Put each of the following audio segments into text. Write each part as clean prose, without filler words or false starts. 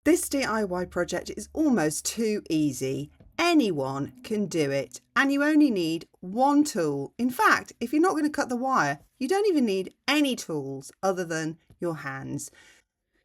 This DIY project is almost too easy. Anyone can do it, and you only need one tool. In fact, if you're not going to cut the wire, you don't even need any tools other than your hands.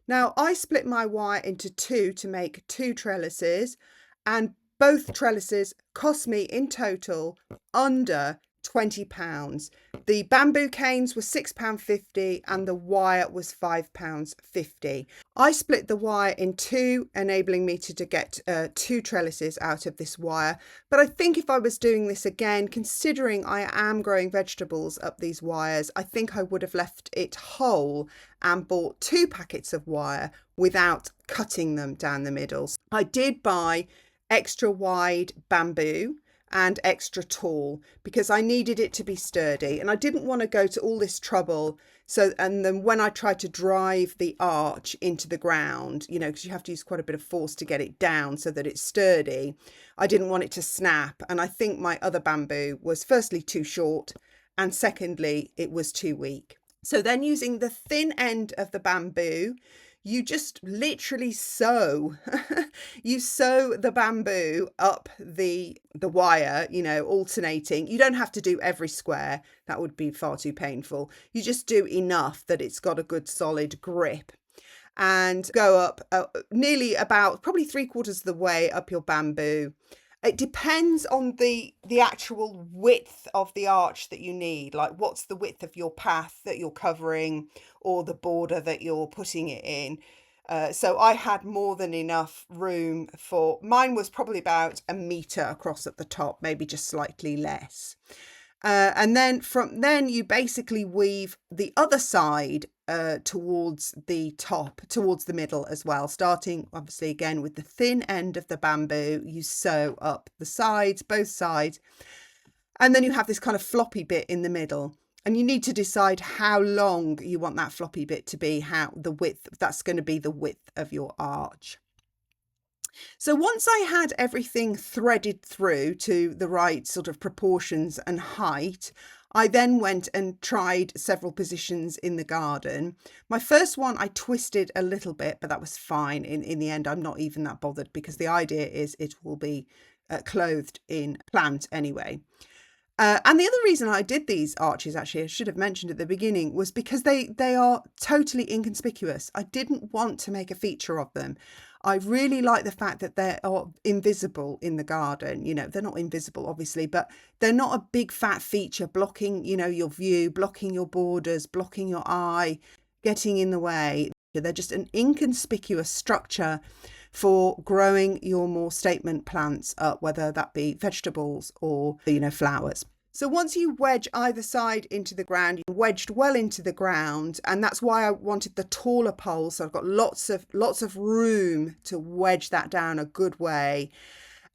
Now, I split my wire into two to make two trellises, and both trellises cost me in total under £20. The bamboo canes were £6.50 and the wire was £5.50. I split the wire in two, enabling me to get two trellises out of this wire. But I think if I was doing this again, considering I am growing vegetables up these wires, I think I would have left it whole and bought 2 packets of wire without cutting them down the middle. I did buy extra wide bamboo and extra tall because I needed it to be sturdy, and I didn't want to go to all this trouble. So, and then when I tried to drive the arch into the ground, you know, because you have to use quite a bit of force to get it down so that it's sturdy, I didn't want it to snap. And I think my other bamboo was firstly too short, and secondly, it was too weak. So then, using the thin end of the bamboo, you just literally sew you sew the bamboo up the wire, you know, alternating. You don't have to do every square, that would be far too painful. You just do enough that it's got a good solid grip, and go up nearly about probably 3/4 of the way up your bamboo. It depends on the actual width of the arch that you need. Like, what's the width of your path that you're covering, or the border that you're putting it in. So I had more than enough room for, mine was probably about 1 metre across at the top, maybe just slightly less. And then from then you basically weave the other side towards the top, towards the middle as well, starting obviously again with the thin end of the bamboo. You sew up the sides, both sides, and then you have this kind of floppy bit in the middle, and you need to decide how long you want that floppy bit to be, how the width, that's going to be the width of your arch. So once I had everything threaded through to the right sort of proportions and height, I then went and tried several positions in the garden. My first one, I twisted a little bit, but that was fine. In the end, I'm not even that bothered because the idea is it will be clothed in plant anyway. And the other reason I did these arches, actually, I should have mentioned at the beginning, was because they are totally inconspicuous. I didn't want to make a feature of them. I really like the fact that they are invisible in the garden. You know, they're not invisible, obviously, but they're not a big fat feature blocking, you know, your view, blocking your borders, blocking your eye, getting in the way. They're just an inconspicuous structure for growing your more statement plants up, whether that be vegetables or, you know, flowers. So once you wedge either side into the ground, you wedged well into the ground, and that's why I wanted the taller poles. So I've got lots of room to wedge that down a good way.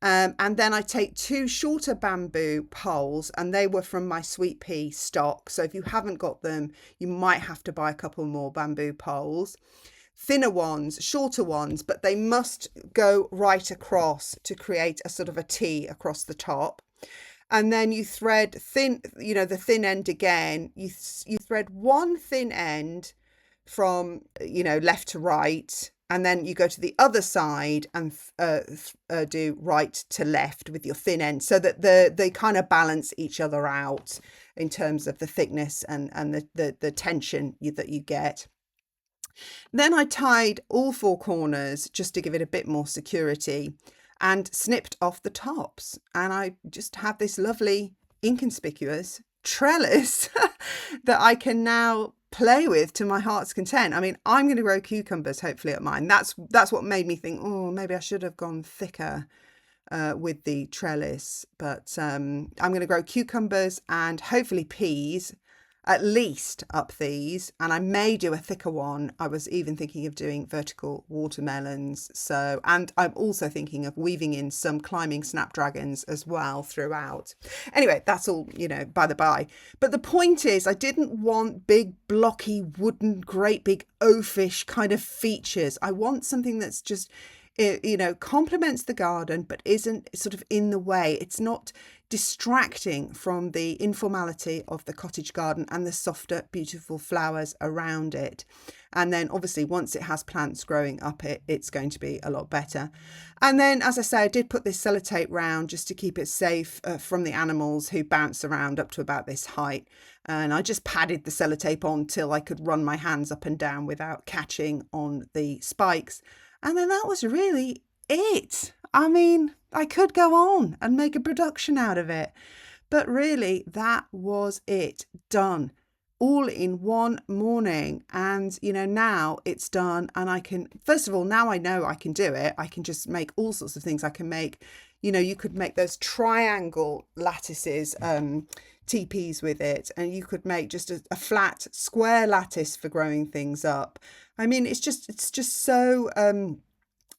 And then I take 2 shorter bamboo poles, and they were from my sweet pea stock. So if you haven't got them, you might have to buy a couple more bamboo poles. Thinner ones, shorter ones, but they must go right across to create a sort of a T across the top. And then you thread thin, you know, the thin end again. You thread one thin end from, you know, left to right, and then you go to the other side and do right to left with your thin end, so that they kind of balance each other out in terms of the thickness and the tension that you get. Then I tied all 4 corners just to give it a bit more security, and snipped off the tops, and I just have this lovely inconspicuous trellis that I can now play with to my heart's content. I mean, I'm going to grow cucumbers hopefully at mine. That's what made me think, oh, maybe I should have gone thicker with the trellis, but I'm going to grow cucumbers and hopefully peas, at least up these, and I may do a thicker one. I was even thinking of doing vertical watermelons. So, and I'm also thinking of weaving in some climbing snapdragons as well throughout. Anyway, that's all, you know, by the by. But the point is, I didn't want big blocky wooden, great big oafish kind of features. I want something that's just It, you know, complements the garden, but isn't sort of in the way. It's not distracting from the informality of the cottage garden and the softer, beautiful flowers around it. And then obviously once it has plants growing up it, it's going to be a lot better. And then, as I say, I did put this sellotape round just to keep it safe from the animals who bounce around up to about this height. And I just padded the sellotape on till I could run my hands up and down without catching on the spikes. And then that was really it. I mean, I could go on and make a production out of it, but really that was it, done, all in one morning. And you know, now it's done, and I can, first of all, now I know I can do it. I can just make all sorts of things. I can make, you know, you could make those triangle lattices, teepees with it, and you could make just a flat square lattice for growing things up. I mean, it's just so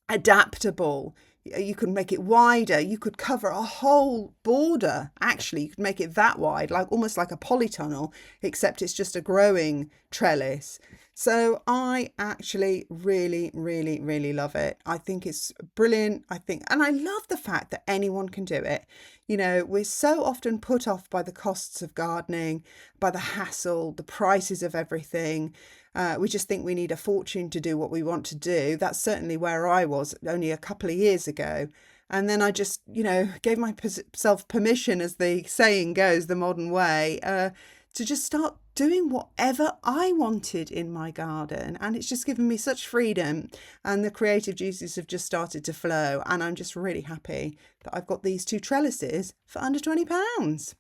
adaptable. You could make it wider. You could cover a whole border. Actually, you could make it that wide, like almost like a polytunnel, except it's just a growing trellis. So I actually really, really, really love it. I think it's brilliant. And I love the fact that anyone can do it. You know, we're so often put off by the costs of gardening, by the hassle, the prices of everything. We just think we need a fortune to do what we want to do. That's certainly where I was only a couple of years ago. And then I just, you know, gave myself permission, as the saying goes, the modern way, to just start doing whatever I wanted in my garden. And it's just given me such freedom, and the creative juices have just started to flow. And I'm just really happy that I've got these 2 trellises for under £20.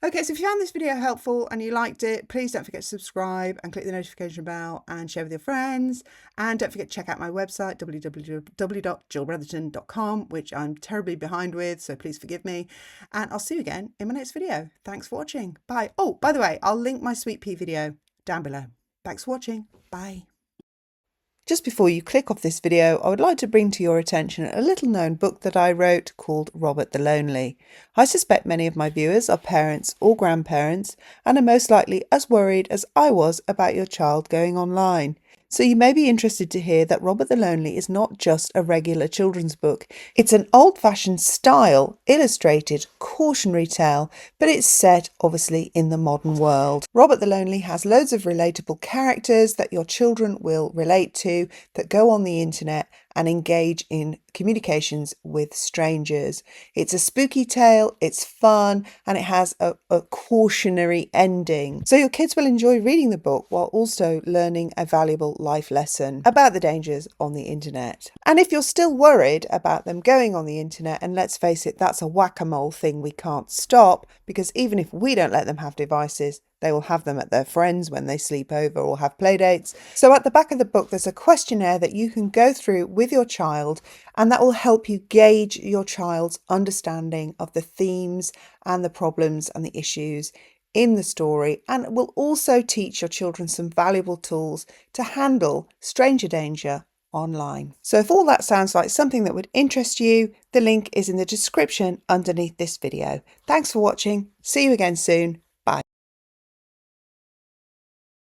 Okay, so if you found this video helpful and you liked it, please don't forget to subscribe and click the notification bell and share with your friends. And don't forget to check out my website, www.jillbrotherton.com, which I'm terribly behind with, so please forgive me. And I'll see you again in my next video. Thanks for watching. Bye. Oh, by the way, I'll link my sweet pea video down below. Thanks for watching. Bye. Just before you click off this video, I would like to bring to your attention a little known book that I wrote called Robert the Lonely. I suspect many of my viewers are parents or grandparents and are most likely as worried as I was about your child going online. So you may be interested to hear that Robert the Lonely is not just a regular children's book. It's an old-fashioned style, illustrated, cautionary tale, but it's set obviously in the modern world. Robert the Lonely has loads of relatable characters that your children will relate to, that go on the internet and engage in communications with strangers. It's a spooky tale, it's fun, and it has a cautionary ending. So your kids will enjoy reading the book while also learning a valuable life lesson about the dangers on the internet. And if you're still worried about them going on the internet, and let's face it, that's a whack-a-mole thing we can't stop, because even if we don't let them have devices, they will have them at their friends when they sleep over or have play dates. So at the back of the book, there's a questionnaire that you can go through with your child, and that will help you gauge your child's understanding of the themes and the problems and the issues in the story, and it will also teach your children some valuable tools to handle stranger danger online. So if all that sounds like something that would interest you, the link is in the description underneath this video. Thanks for watching. See you again soon. Bye.